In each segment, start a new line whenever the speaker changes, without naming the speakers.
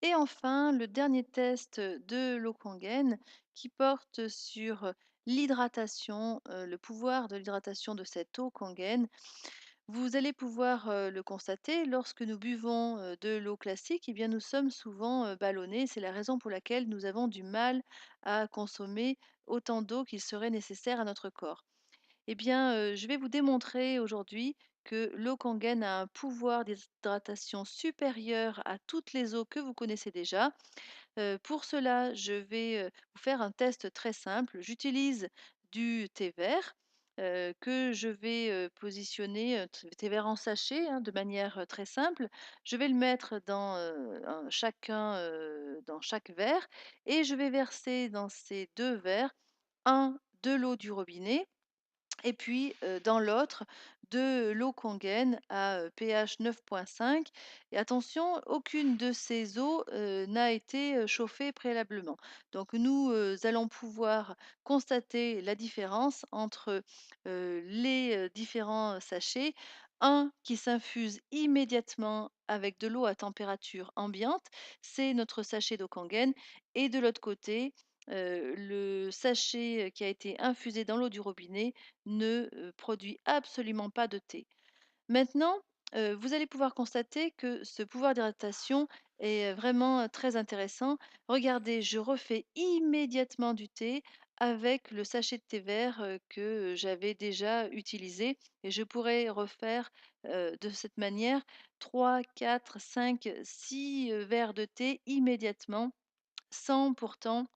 Et enfin, le dernier test de l'eau Kangen qui porte sur l'hydratation, le pouvoir de l'hydratation de cette eau Kangen. Vous allez pouvoir, le constater lorsque nous buvons, de l'eau classique, eh bien, nous sommes souvent, ballonnés. C'est la raison pour laquelle nous avons du mal à consommer autant d'eau qu'il serait nécessaire à notre corps. Eh bien, je vais vous démontrer aujourd'hui que l'eau Kangen a un pouvoir d'hydratation supérieur à toutes les eaux que vous connaissez déjà. Pour cela, je vais, vous faire un test très simple. J'utilise du thé vert, que je vais, positionner, thé vert en sachet, hein, de manière, très simple. Je vais le mettre dans, dans chaque verre et je vais verser dans ces 2 verres, un de l'eau du robinet et puis, dans l'autre, de l'eau Kangen à, pH 9,5 et attention, aucune de ces eaux, n'a été, chauffée préalablement. Donc nous, allons pouvoir constater la différence entre, les, différents sachets. Un qui s'infuse immédiatement avec de l'eau à température ambiante, c'est notre sachet d'eau Kangen et de l'autre côté, le sachet, qui a été infusé dans l'eau du robinet ne, produit absolument pas de thé. Maintenant, vous allez pouvoir constater que ce pouvoir d'hydratation est, vraiment, très intéressant. Regardez, je refais immédiatement du thé avec le sachet de thé vert, que j'avais déjà utilisé et je pourrais refaire, de cette manière 3, 4, 5, 6 verres de thé immédiatement sans pourtant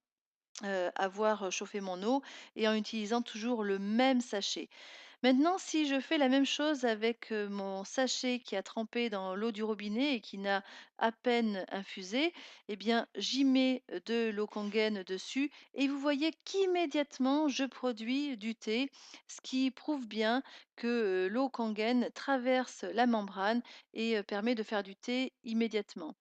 avoir chauffé mon eau et en utilisant toujours le même sachet. Maintenant, si je fais la même chose avec, mon sachet qui a trempé dans l'eau du robinet et qui n'a à peine infusé, eh bien, j'y mets, de l'eau Kangen dessus et vous voyez qu'immédiatement je produis du thé, ce qui prouve bien que, l'eau Kangen traverse la membrane et permet de faire du thé immédiatement.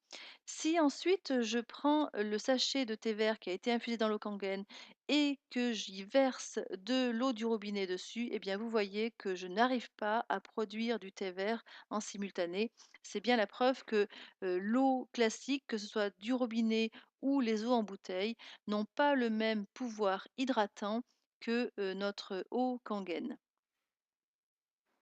Si ensuite, je prends le sachet de thé vert qui a été infusé dans l'eau Kangen et que j'y verse de l'eau du robinet dessus, eh bien vous voyez que je n'arrive pas à produire du thé vert en simultané. C'est bien la preuve que, l'eau classique, que ce soit du robinet ou les eaux en bouteille, n'ont pas le même pouvoir hydratant que, notre eau Kangen.